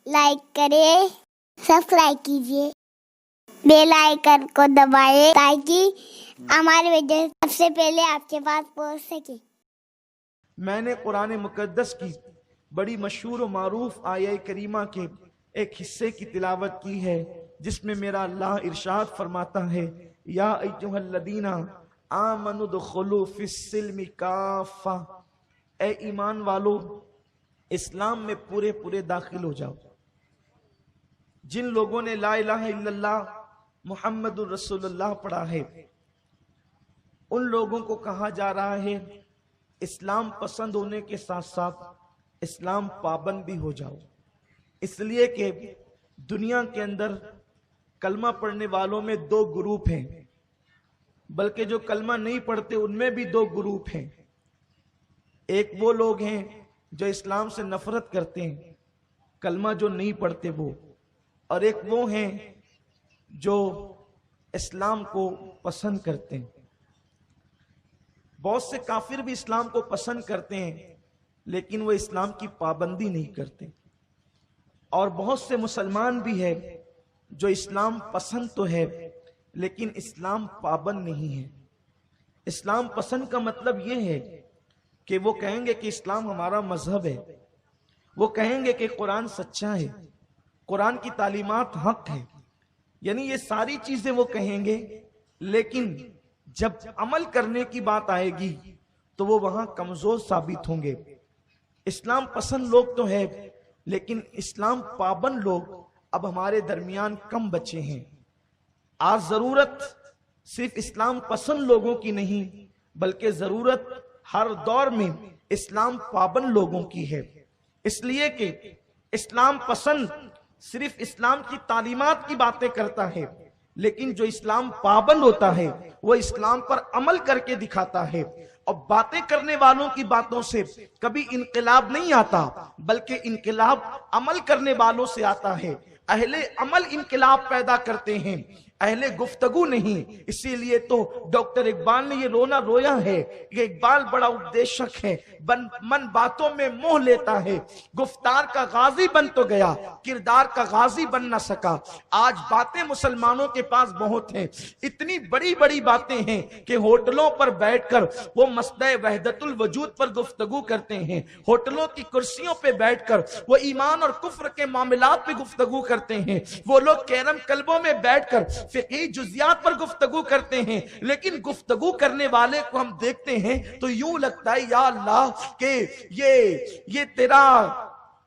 Like کریں، subscribe کیجیے، bell icon کو دبائیں تاکہ ہماری ویڈیو سب سے پہلے آپ کے پاس پہنچ سکے۔ میں نے قرآن مقدس کی بڑی مشہور و معروف آیہ کریمہ کے ایک حصے کی تلاوت کی ہے، جس میں میرا اللہ ارشاد فرماتا ہے، یا ایھا الذین آمنوا ادخلوا فی السلم کافہ، اے ایمان والو اسلام میں پورے داخل ہو جاؤ۔ جن لوگوں نے لا الہ الا اللہ محمد الرسول اللہ پڑھا ہے، ان لوگوں کو کہا جا رہا ہے اسلام پسند ہونے کے ساتھ ساتھ اسلام پابند بھی ہو جاؤ، اس لیے کہ دنیا کے اندر کلمہ پڑھنے والوں میں دو گروپ ہیں، بلکہ جو کلمہ نہیں پڑھتے ان میں بھی دو گروپ ہیں۔ ایک وہ لوگ ہیں جو اسلام سے نفرت کرتے ہیں، کلمہ جو نہیں پڑھتے وہ، اور ایک وہ ہیں جو اسلام کو پسند کرتے ہیں۔ بہت سے کافر بھی اسلام کو پسند کرتے ہیں لیکن وہ اسلام کی پابندی نہیں کرتے، اور بہت سے مسلمان بھی ہیں جو اسلام پسند تو ہے لیکن اسلام پابند نہیں ہے۔ اسلام پسند کا مطلب یہ ہے کہ وہ کہیں گے کہ اسلام ہمارا مذہب ہے، وہ کہیں گے کہ قرآن سچا ہے، قرآن کی تعلیمات حق ہے، یعنی یہ ساری چیزیں وہ کہیں گے، لیکن جب عمل کرنے کی بات آئے گی تو وہ وہاں کمزور ثابت ہوں گے۔ اسلام پسند لوگ تو ہے لیکن اسلام پابند لوگ اب ہمارے درمیان کم بچے ہیں۔ آج ضرورت صرف اسلام پسند لوگوں کی نہیں بلکہ ضرورت ہر دور میں اسلام پابند لوگوں کی ہے، اس لیے کہ اسلام پسند صرف اسلام کی تعلیمات کی باتیں کرتا ہے، لیکن جو اسلام پابند ہوتا ہے وہ اسلام پر عمل کر کے دکھاتا ہے۔ اور باتیں کرنے والوں کی باتوں سے کبھی انقلاب نہیں آتا بلکہ انقلاب عمل کرنے والوں سے آتا ہے۔ اہل عمل انقلاب پیدا کرتے ہیں، اہل گفتگو نہیں۔ اسی لیے تو ڈاکٹر اقبال نے یہ رونا رویا ہے، یہ اقبال بڑا اپدیشک ہے، من باتوں میں موہ لیتا ہے، گفتار کا غازی بن تو گیا کردار کا غازی بن نہ سکا۔ آج باتیں مسلمانوں کے پاس بہت ہیں، اتنی بڑی بڑی باتیں ہیں کہ ہوٹلوں پر بیٹھ کر وہ مسئلہ وحدت الوجود پر گفتگو کرتے ہیں، ہوٹلوں کی کرسیوں پہ بیٹھ کر وہ ایمان اور کفر کے معاملات پہ گفتگو کرتے ہیں، وہ لوگ کیرم کلبوں میں بیٹھ کر فقہی جزیات پر گفتگو کرتے ہیں، لیکن گفتگو کرنے والے کو ہم دیکھتے ہیں تو یوں لگتا ہے یا اللہ کہ یہ تیرا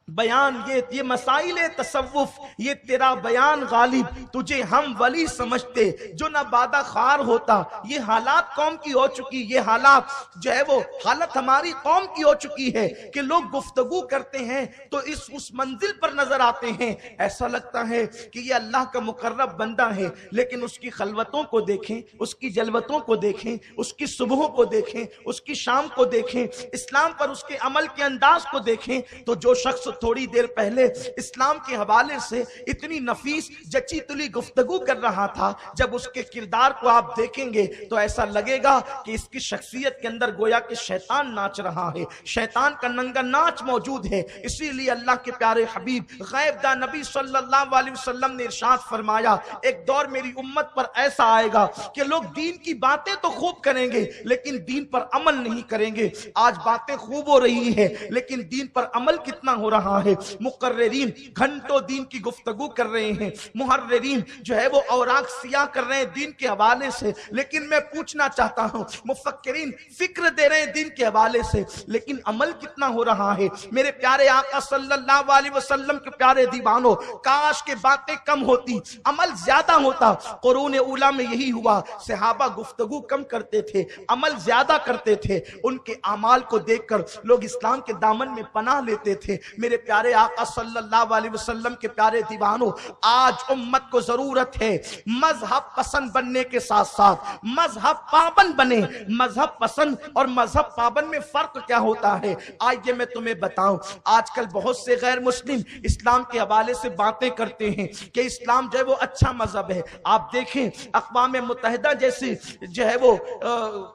بیان، یہ مسائل تصوف، یہ تیرا بیان غالب، تجھے ہم ولی سمجھتے جو نہ بادہ خار ہوتا۔ یہ حالات قوم کی ہو چکی، یہ حالات جو ہے وہ حالت ہماری قوم کی ہو چکی ہے کہ لوگ گفتگو کرتے ہیں تو اس منزل پر نظر آتے ہیں، ایسا لگتا ہے کہ یہ اللہ کا مقرب بندہ ہے، لیکن اس کی خلوتوں کو دیکھیں، اس کی جلوتوں کو دیکھیں، اس کی صبحوں کو دیکھیں، اس کی شام کو دیکھیں، اسلام پر اس کے عمل کے انداز کو دیکھیں، تو جو شخص تھوڑی دیر پہلے اسلام کے حوالے سے اتنی نفیس جچی تلی گفتگو کر رہا تھا، جب اس کے کردار کو آپ دیکھیں گے تو ایسا لگے گا کہ اس کی شخصیت کے اندر گویا کہ شیطان ناچ رہا ہے، شیطان کا ننگا ناچ موجود ہے۔ اسی لیے اللہ کے پیارے حبیب غیب داں نبی صلی اللہ علیہ وسلم نے ارشاد فرمایا، ایک دور میری امت پر ایسا آئے گا کہ لوگ دین کی باتیں تو خوب کریں گے لیکن دین پر عمل نہیں کریں گے۔ آج باتیں خوب ہو رہی ہے لیکن دین پر عمل کتنا ہو رہا ہے؟ مقررین گھنٹوں دین کی گفتگو کر رہے ہیں، محررین جو ہے وہ اوراق سیاہ کر رہے ہیں دین کے حوالے سے، لیکن میں پوچھنا چاہتا ہوں مفکرین فکر دے رہے ہیں دین کے حوالے سے، لیکن عمل کتنا ہو رہا ہے؟ میرے پیارے آقا صلی اللہ علیہ وسلم کے پیارے دیوانوں، کاش کے باتیں کم ہوتی عمل زیادہ ہوتا۔ قرون اولیٰ میں یہی ہوا، صحابہ گفتگو کم کرتے تھے، عمل زیادہ کرتے تھے، ان کے اعمال کو دیکھ کر لوگ اسلام کے دامن میں پناہ لیتے تھے۔ میرے پیارے آقا صلی اللہ علیہ وسلم کے پیارے دیوانوں، آج امت کو ضرورت ہے مذہب پسند بننے کے ساتھ ساتھ مذہب پابند بنے۔ مذہب پسند اور مذہب پابند میں فرق کیا ہوتا ہے؟ آئیے میں تمہیں بتاؤں۔ آج کل بہت سے غیر مسلم اسلام کے حوالے سے باتیں کرتے ہیں کہ اسلام جو ہے وہ اچھا مذہب ہے۔ آپ دیکھیں اقوام متحدہ جیسی جو ہے وہ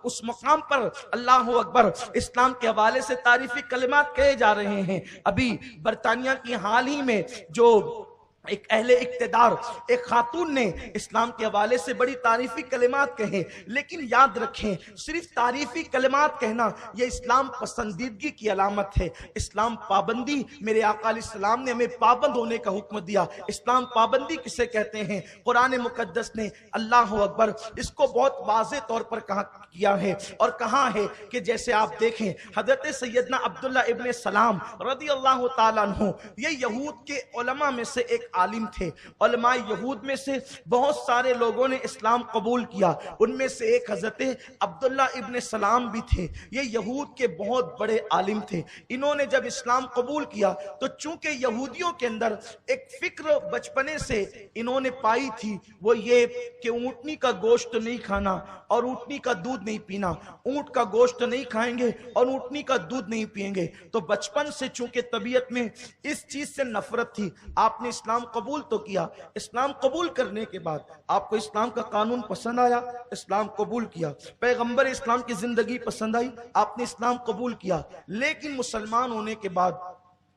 اس مقام پر اللہ اکبر اسلام کے حوالے سے تعریفی کلمات کہے جا رہے ہیں۔ ابھی برطانیہ کی حال ہی میں جو ایک اہل اقتدار ایک خاتون نے اسلام کے حوالے سے بڑی تعریفی کلمات کہیں، لیکن یاد رکھیں صرف تعریفی کلمات کہنا یہ اسلام پسندیدگی کی علامت ہے۔ اسلام پابندی، میرے آقا علیہ السلام نے ہمیں پابند ہونے کا حکم دیا۔ اسلام پابندی کسے کہتے ہیں؟ قرآن مقدس نے اللہ اکبر اس کو بہت واضح طور پر کیا ہے اور کہا ہے کہ جیسے آپ دیکھیں حضرت سیدنا عبداللہ ابن سلام رضی اللہ تعالیٰ عنہ، یہ یہود کے علماء میں سے ایک عالم تھے۔ علماء یہود میں سے بہت سارے لوگوں نے اسلام قبول کیا، ان میں سے ایک حضرت عبداللہ ابن سلام بھی تھے۔ یہ یہود کے بہت بڑے عالم تھے۔ انہوں نے جب اسلام قبول کیا تو چونکہ یہودیوں کے اندر ایک فکر بچپنے سے انہوں نے پائی تھی، وہ یہ کہ اونٹنی کا گوشت نہیں کھانا اور اونٹنی کا دودھ نہیں پینا، اونٹ کا گوشت نہیں کھائیں گے اور اونٹنی کا دودھ نہیں پئیں گے، تو بچپن سے چونکہ طبیعت میں اس چیز سے نفرت تھی۔ آپ نے اسلام قبول تو کیا، اسلام قبول کرنے کے بعد آپ کو اسلام کا قانون پسند آیا، اسلام قبول کیا، پیغمبر اسلام کی زندگی پسند آئی، آپ نے اسلام قبول کیا، لیکن مسلمان ہونے کے بعد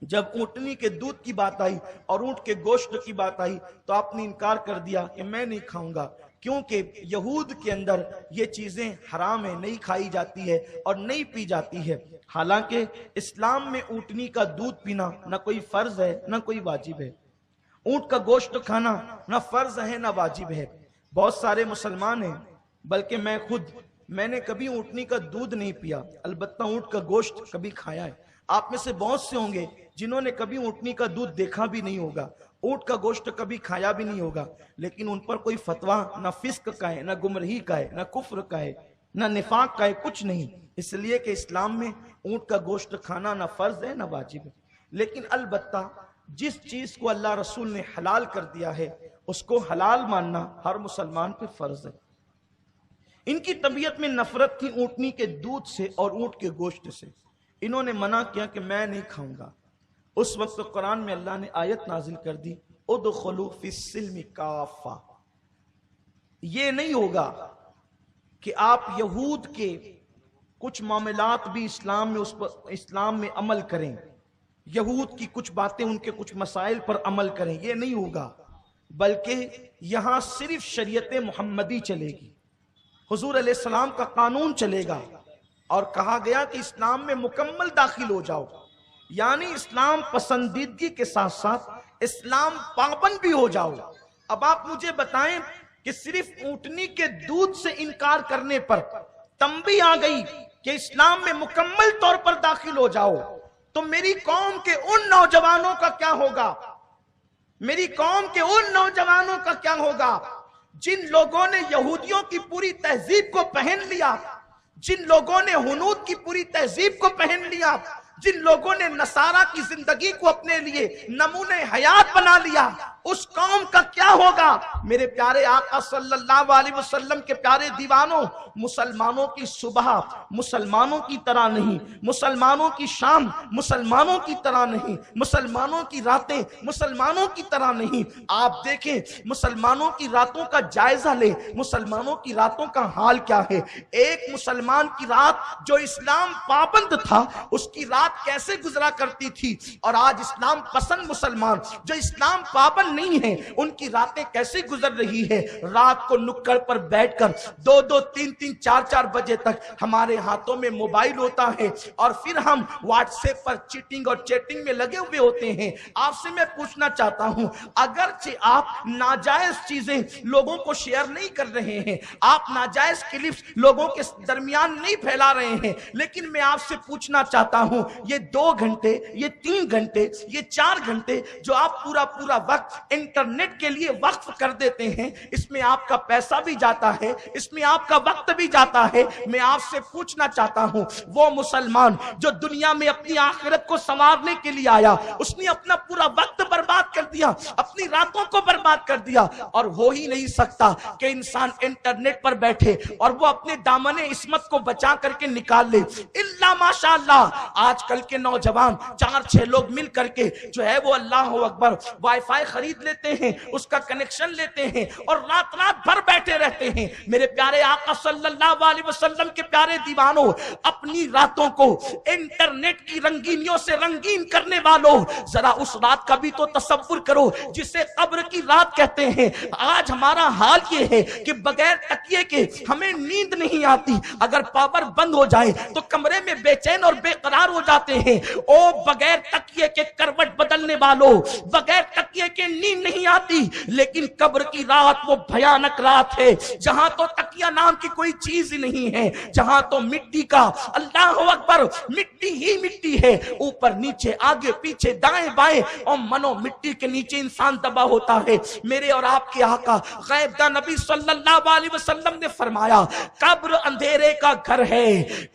جب اونٹنی کے دودھ کی بات آئی اور اونٹ کے گوشت کی بات آئی تو آپ نے انکار کر دیا کہ میں نہیں کھاؤں گا، کیونکہ یہود کے اندر یہ چیزیں حرام ہیں، نہیں کھائی جاتی ہے اور نہیں پی جاتی ہے۔ حالانکہ اسلام میں اونٹنی کا دودھ پینا نہ کوئی فرض ہے نہ کوئی واجب ہے، اونٹ کا گوشت کھانا نہ فرض ہے نہ واجب ہے۔ بہت سارے مسلمان ہیں، بلکہ میں نے کبھی اونٹنی کا دودھ نہیں پیا، البتہ اونٹ کا گوشت کبھی کھایا ہے۔ آپ میں سے بہت سے ہوں گے جنہوں نے کبھی اونٹنی کا دودھ دیکھا بھی نہیں ہوگا، اونٹ کا گوشت کبھی کھایا بھی نہیں ہوگا، لیکن ان پر کوئی فتویٰ نہ فسق کا ہے، نہ گمراہی کا ہے، نہ کفر کا ہے، نہ نفاق کا ہے، کچھ نہیں، اس لیے کہ اسلام میں اونٹ کا گوشت کھانا نہ فرض ہے نہ واجب ہے۔ لیکن البتہ جس چیز کو اللہ رسول نے حلال کر دیا ہے اس کو حلال ماننا ہر مسلمان پہ فرض ہے۔ ان کی طبیعت میں نفرت تھی اونٹنی کے دودھ سے اور اونٹ کے گوشت سے، انہوں نے منع کیا کہ میں نہیں کھاؤں گا۔ اس وقت قرآن میں اللہ نے آیت نازل کر دی، ادخلوا فی السلم کافہ۔ یہ نہیں ہوگا کہ آپ یہود کے کچھ معاملات بھی اسلام میں عمل کریں، یہود کی کچھ باتیں ان کے کچھ مسائل پر عمل کریں، یہ نہیں ہوگا، بلکہ یہاں صرف شریعت محمدی چلے گی، حضور علیہ السلام کا قانون چلے گا۔ اور کہا گیا کہ اسلام میں مکمل داخل ہو جاؤ، یعنی اسلام پسندیدگی کے ساتھ ساتھ اسلام پابند بھی ہو جاؤ۔ اب آپ مجھے بتائیں کہ صرف اونٹنی کے دودھ سے انکار کرنے پر تنبیہ آ گئی کہ اسلام میں مکمل طور پر داخل ہو جاؤ، تو میری قوم کے ان نوجوانوں کا کیا ہوگا؟ میری قوم کے ان نوجوانوں کا کیا ہوگا جن لوگوں نے یہودیوں کی پوری تہذیب کو پہن لیا، جن لوگوں نے ہنود کی پوری تہذیب کو پہن لیا، جن لوگوں نے نصارہ کی زندگی کو اپنے لیے نمونہ حیات بنا لیا، اس قوم کا کیا ہوگا؟ میرے پیارے آقا صلی اللہ علیہ وسلم کے پیارے دیوانوں، مسلمانوں کی صبح مسلمانوں کی طرح نہیں، مسلمانوں کی شام مسلمانوں کی طرح نہیں، مسلمانوں کی راتیں مسلمانوں کی طرح نہیں۔ آپ دیکھیں مسلمانوں کی راتوں کا جائزہ لیں، مسلمانوں کی راتوں کا حال کیا ہے۔ ایک مسلمان کی رات جو اسلام پابند تھا اس کی رات کیسے گزرا کرتی تھی، اور آج اسلام پسند مسلمان جو اسلام پابند نہیں ہے ان کی راتیں کیسے گزر رہی ہے۔ رات کو نکڑ پر بیٹھ کر 2-2 3-3 4-4 بجے تک ہمارے ہاتھوں میں موبائل ہوتا ہے اور پھر ہم واٹس ایپ پر چیٹنگ اور چیٹنگ میں لگے ہوئے ہوتے ہیں۔ آپ سے میں پوچھنا چاہتا ہوں، اگرچہ آپ ناجائز چیزیں لوگوں کو شیئر نہیں کر رہے ہیں، آپ ناجائز کلپس لوگوں کے درمیان نہیں پھیلا رہے ہیں، لیکن میں آپ سے پوچھنا چاہتا ہوں یہ 2 گھنٹے، یہ 3 گھنٹے، یہ 4 گھنٹے جو آپ پورا وقت انٹرنیٹ کے لیے وقف کر دیتے ہیں، اس میں آپ کا پیسہ بھی جاتا ہے، اس میں آپ کا وقت بھی جاتا ہے۔ میں آپ سے پوچھنا چاہتا ہوں وہ مسلمان جو دنیا میں اپنی آخرت کو سنوارنے کے لیے آیا، اس نے اپنا پورا وقت برباد کر دیا دیا, اپنی راتوں کو برباد کر دیا. اور ہو ہی نہیں سکتا کہ انسان انٹرنیٹ پر بیٹھے اور وہ اپنے دامن عصمت کو بچا کر کے نکال لے. الا ماشاءاللہ آج کل کے نوجوان 4-6 لوگ مل کر کے جو ہے وہ اللہ اکبر وائی فائی خرید لیتے ہیں, اس کا کنیکشن لیتے ہیں اور رات رات بھر بیٹھے رہتے ہیں. میرے پیارے آقا صلی اللہ علیہ وسلم کے پیارے دیوانوں, اپنی راتوں کو انٹرنیٹ کی رنگینیوں سے رنگین کرنے والوں, ذرا اس رات کا بھی تو تصور کرو جسے قبر کی رات کہتے ہیں. آج ہمارا حال یہ ہے کہ بغیر تکیے کے ہمیں نیند نہیں آتی. اگر پاور بند ہو جائے تو کمرے میں بے چین اور بے قرار ہو جاتے ہیں. او بغیر تکیے کے کروٹ بدلنے والوں, بغیر تکیے کے نیند نہیں آتی. لیکن قبر کی رات وہ بھیانک رات ہے جہاں تو تکیہ نام کی کوئی چیز ہی نہیں ہے, جہاں تو مٹی کا, اللہ اکبر, مٹی ہی مٹی ہے, اوپر نیچے آگے پیچھے دائیں بائیں, اور منو مٹی کے نیچے انسان دبا ہوتا ہے. میرے اور آپ کے آقا غیب دا نبی صلی اللہ علیہ وسلم نے فرمایا قبر اندھیرے کا گھر ہے,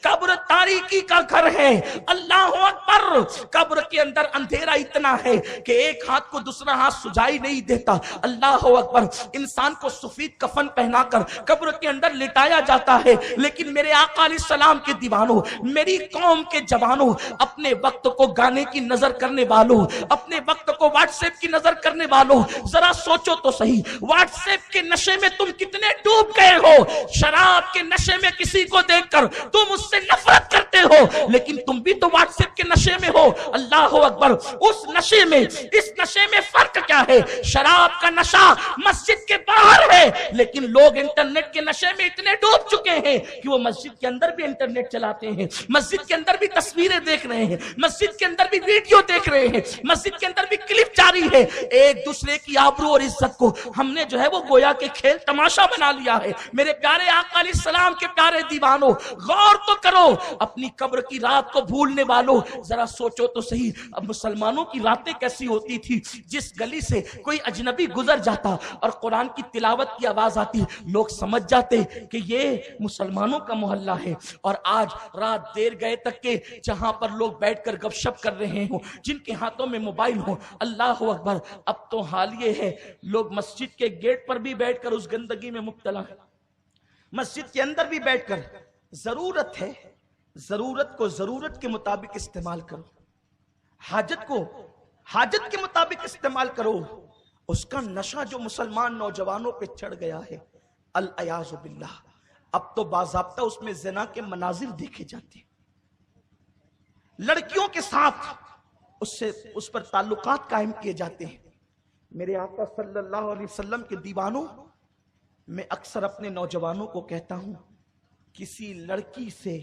قبر تاریکی کا گھر ہے. اللہ اکبر, قبر کے اندر اندھیرا اتنا ہے کہ ایک ہاتھ کو دوسرا ہاتھ سجائی نہیں دیتا. اللہ اکبر, انسان کو سفید کفن پہنا کر قبر کے اندر لٹایا جاتا ہے. لیکن میرے آقا علیہ السلام کے دیوانوں, میری قوم کے جوانوں, اپنے وقت کو گانے کی نظر کرنے والوں, اپنے وقت کو واٹس ایپ کی نظر کرنے والوں, ذرا سوچو تو صحیح, واٹس ایپ کے نشے میں تم کتنے ڈوب گئے ہو. شراب کے نشے میں کسی کو دیکھ کر تم اس سے نفرت کرتے ہو, لیکن تم بھی تو واٹس ایپ کے نشے میں ہو. اللہ اکبر, اس نشے میں, اس نشے میں فرق کیا ہے؟ شراب کا نشہ مسجد کے باہر ہے, لیکن لوگ انٹرنیٹ کے نشے میں اتنے ڈوب چکے ہیں کہ وہ مسجد کے اندر بھی انٹرنیٹ چلاتے ہیں, مسجد کے اندر بھی تصویریں دیکھ رہے ہیں, مسجد کے اندر بھی ویڈیو دیکھ رہے ہیں, مسجد کے اندر بھی کلپ جاری ہے. ایک دوسرے کی آبرو اور عزت کو ہم نے جو ہے وہ گویا کے کھیل تماشا بنا لیا ہے. میرے پیارے آقا علیہ السلام کے پیارے دیوانوں, غور تو کرو, اپنی قبر کی رات کو بھولنے والوں, ذرا سوچو تو صحیح, اب مسلمانوں کی راتیں کیسی ہوتی تھی. جس گلی سے کوئی اجنبی گزر جاتا اور قرآن کی تلاوت کی آواز آتی, لوگ سمجھ جاتے کہ یہ مسلمانوں کا محلہ ہے. اور آج رات دیر گئے تک کے جہاں پر لوگ بیٹھ کر گپ شپ کر رہے ہوں, جن کے ہاتھوں میں موبائل ہوں, اللہ اکبر, اب تو حال یہ ہے لوگ مسجد کے گیٹ پر بھی بیٹھ کر اس گندگی میں مبتلا ہیں, مسجد کے اندر بھی بیٹھ کر. ضرورت ہے, ضرورت کو ضرورت کے مطابق استعمال کرو, حاجت کو حاجت کے مطابق استعمال کرو. اس کا نشہ جو مسلمان نوجوانوں پہ چڑھ گیا ہے, العیاذ باللہ, اب تو باضابطہ اس میں زنا کے مناظر دیکھے جاتے ہیں, لڑکیوں کے ساتھ اس پر تعلقات قائم کیے جاتے ہیں. میرے آقا صلی اللہ علیہ وسلم کے دیوانوں, میں اکثر اپنے نوجوانوں کو کہتا ہوں, کسی لڑکی سے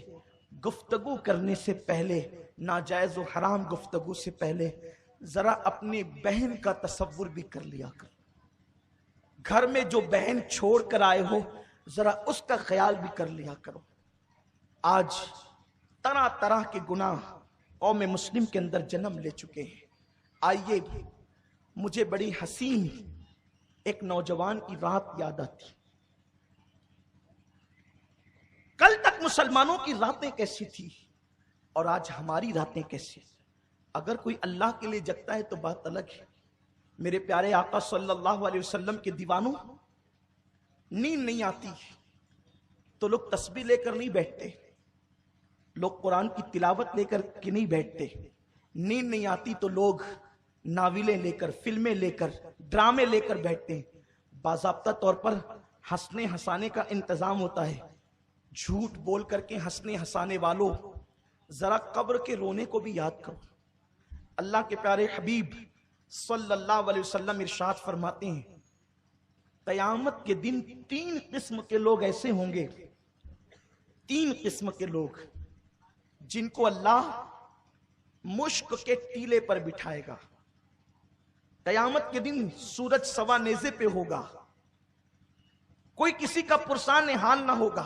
گفتگو کرنے سے پہلے, ناجائز و حرام گفتگو سے پہلے, ذرا اپنی بہن کا تصور بھی کر لیا کر. گھر میں جو بہن چھوڑ کر آئے ہو, ذرا اس کا خیال بھی کر لیا کرو. آج طرح طرح کے گناہ قوم مسلم کے اندر جنم لے چکے ہیں. آئیے, مجھے بڑی حسین ایک نوجوان کی رات یاد آتی. کل تک مسلمانوں کی راتیں کیسی تھی اور آج ہماری راتیں کیسی. اگر کوئی اللہ کے لیے جگتا ہے تو بات الگ ہے. میرے پیارے آقا صلی اللہ علیہ وسلم کے دیوانوں, نیند نہیں آتی تو لوگ تسبیح لے کر نہیں بیٹھتے, لوگ قرآن کی تلاوت لے کر کے نہیں بیٹھتے. نیند نہیں آتی تو لوگ ناولیں لے کر, فلمیں لے کر, ڈرامے لے کر بیٹھتے ہیں. باضابطہ طور پر ہنسنے ہنسانے کا انتظام ہوتا ہے. جھوٹ بول کر کے ہنسنے ہنسانے والوں, ذرا قبر کے رونے کو بھی یاد کرو. اللہ کے پیارے حبیب صلی اللہ علیہ وسلم ارشاد فرماتے ہیں, قیامت کے دن 3 قسم کے لوگ ایسے ہوں گے, 3 قسم کے لوگ جن کو اللہ مشک کے ٹیلے پر بٹھائے گا. قیامت کے دن سورج سوا نیزے پہ ہوگا, کوئی کسی کا پرسان حال نہ ہوگا,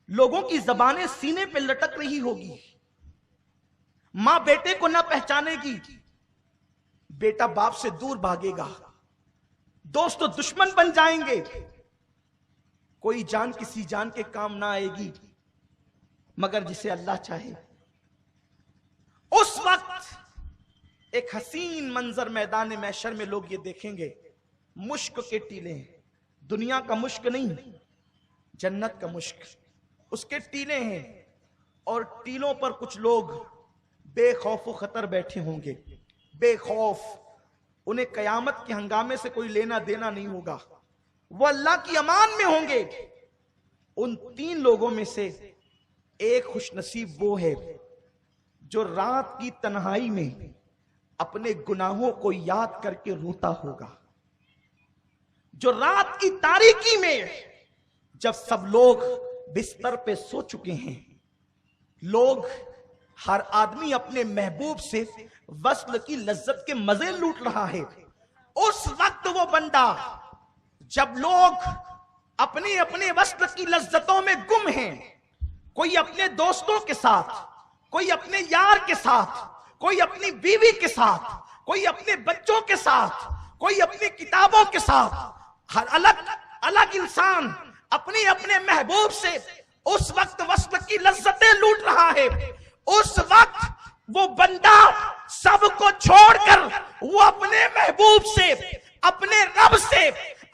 لوگوں کی زبانیں سینے پہ لٹک رہی ہوگی, ماں بیٹے کو نہ پہچانے گی, بیٹا باپ سے دور بھاگے گا, دوست دشمن بن جائیں گے, کوئی جان کسی جان کے کام نہ آئے گی مگر جسے اللہ چاہے. اس وقت ایک حسین منظر میدان محشر میں لوگ یہ دیکھیں گے، مشک کے ٹیلے ہیں، دنیا کا مشک نہیں، جنت کا مشک، اس کے ٹیلے ہیں، اور ٹیلوں پر کچھ لوگ بے خوف و خطر بیٹھے ہوں گے، بے خوف، انہیں قیامت کے ہنگامے سے کوئی لینا دینا نہیں ہوگا، وہ اللہ کی امان میں ہوں گے۔ ان 3 لوگوں میں سے ایک خوش نصیب وہ ہے جو رات کی تنہائی میں اپنے گناہوں کو یاد کر کے روتا ہوگا، جو رات کی تاریکی میں جب سب لوگ بستر پہ سو چکے ہیں، لوگ ہر آدمی اپنے محبوب سے وصل کی لذت کے مزے لوٹ رہا ہے، اس وقت وہ بندہ جب لوگ اپنے اپنے وصل کی لذتوں میں گم ہیں، کوئی اپنے دوستوں کے ساتھ، کوئی اپنے یار کے ساتھ، کوئی اپنی بیوی کے ساتھ، کوئی اپنے بچوں کے ساتھ، کوئی اپنی کتابوں کے ساتھ، ہر الگ الگ انسان اپنے اپنے محبوب سے اس وقت وصل کی لذتیں لوٹ رہا ہے، اس وقت وہ بندہ سب کو چھوڑ کر وہ اپنے محبوب سے، اپنے رب سے،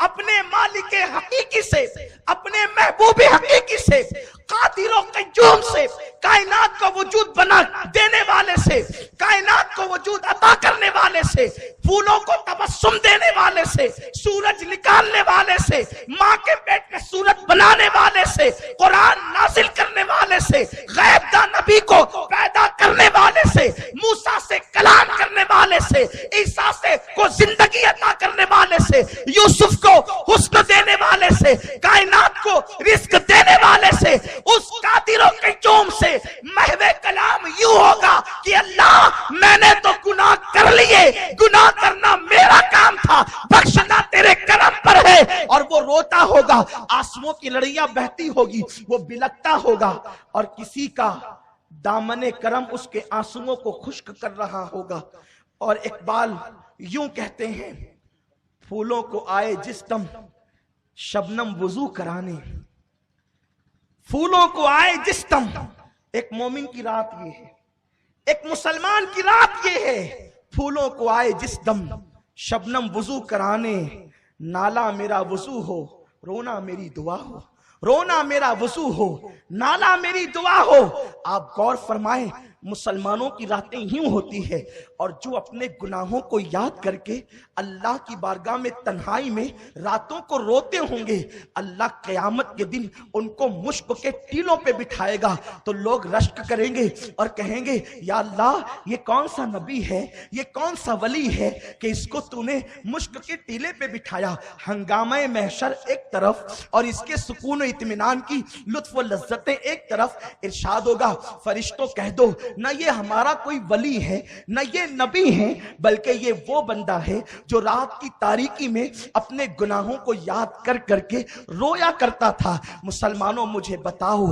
اپنے مالک حقیقی سے، اپنے محبوب حقیقی سے، قادر و قیوم سے، کائنات کو وجود بنا دینے والے سے، کائنات کو وجود عطا کرنے والے سے، پھولوں کو تبسم دینے والے سے، سورج نکالنے والے سے، ماں کے پیٹ میں سورج بنانے والے سے، قرآن نازل کرنے والے سے، غیب دان نبی کو پیدا کرنے والے سے، موسیٰ سے کلام کرنے والے سے، عیسیٰ سے کو زندگی عطا کرنے والے سے، یوسف کو حسن دینے والے سے، کائنات کو رزق دینے والے سے، اس قادر و قیوم سے محو کلام یوں ہوگا کہ اللہ میں نے تو گناہ کر لیے، گناہ کرنا میرا کام تھا، بخشنا تیرے کرم پر ہے، اور وہ روتا ہوگا، آنسوؤں کی لڑیاں بہتی ہوگی، وہ بلکتا ہوگا، اور کسی کا دامن کرم اس کے آنسوؤں کو خشک کر رہا ہوگا۔ اور اقبال یوں کہتے ہیں، پھولوں کو آئے جس دم شبنم وضو کرانے، پھولوں کو آئے جس دم، ایک مومن کی رات یہ ہے، ایک مسلمان کی رات یہ ہے، پھولوں کو آئے جس دم شبنم وضو کرانے، نالا میرا وضو ہو رونا میری دعا ہو، رونا میرا وضو ہو نالا میری دعا ہو۔ آپ غور فرمائیں، مسلمانوں کی راتیں یوں ہوتی ہے، اور جو اپنے گناہوں کو یاد کر کے اللہ کی بارگاہ میں تنہائی میں راتوں کو روتے ہوں گے، اللہ قیامت کے دن ان کو مشک کے ٹیلوں پہ بٹھائے گا، تو لوگ رشک کریں گے اور کہیں گے یا اللہ یہ کون سا نبی ہے، یہ کون سا ولی ہے کہ اس کو تو نے مشک کے ٹیلے پہ بٹھایا۔ ہنگامہ محشر ایک طرف اور اس کے سکون و اطمینان کی لطف و لذتیں ایک طرف، ارشاد ہوگا فرشتوں کہہ دو نہ یہ ہمارا کوئی ولی ہے نہ یہ نبی ہے، بلکہ یہ وہ بندہ ہے جو رات کی تاریکی میں اپنے گناہوں کو یاد کر کر کے رویا کرتا تھا۔ مسلمانوں مجھے بتاؤ،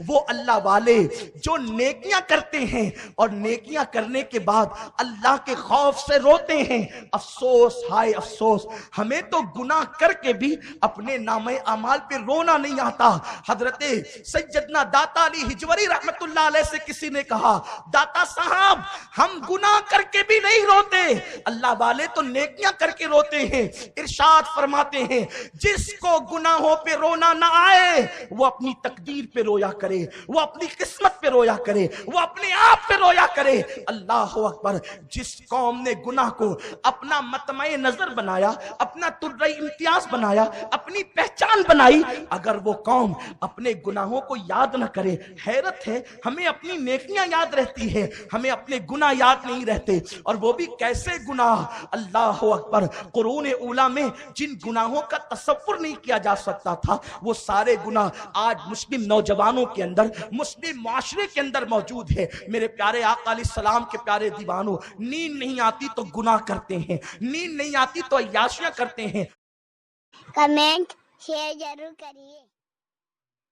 وہ اللہ والے جو نیکیاں کرتے ہیں اور نیکیاں کرنے کے بعد اللہ کے خوف سے روتے ہیں، افسوس ہائے افسوس، ہمیں تو گناہ کر کے بھی اپنے نامہ اعمال پہ رونا نہیں آتا۔ حضرت سیدنا داتا علی ہجوری رحمت اللہ علیہ سے کسی نے کہا داتا صاحب ہم گناہ کر کے بھی نہیں روتے، اللہ والے تو نیکیاں کر کے روتے ہیں۔ ارشاد فرماتے ہیں جس کو گناہوں پہ رونا نہ آئے وہ اپنی تقدیر پہ رویا کرے، وہ اپنی قسمت پہ رویا کرے، وہ اپنے آپ پہ رویا کرے۔ اللہ اکبر، جس قوم نے گناہ کو اپنا مطمع نظر بنایا، اپنا ترہ امتیاز بنایا، اپنی پہچان بنائی، اگر وہ قوم اپنے گناہوں کو یاد نہ کرے، حیرت ہے ہمیں اپنی نیکیاں یاد رہتی ہے، ہمیں اپنے گناہ یاد نہیں رہتے، اور وہ بھی کیسے گناہ۔ اللہ اکبر، قرون اولیٰ میں جن گناہوں کا تصور نہیں کیا جا سکتا تھا، وہ سارے گناہ آج مسلم نوجوانوں کے اندر، مسلم معاشرے کے اندر موجود ہے۔ میرے پیارے آقا علیہ السلام کے پیارے دیوانوں، نیند نہیں آتی تو گناہ کرتے ہیں، نیند نہیں آتی تو عیاشیاں کرتے ہیں۔ کمنٹ شیئر ضرور کریے۔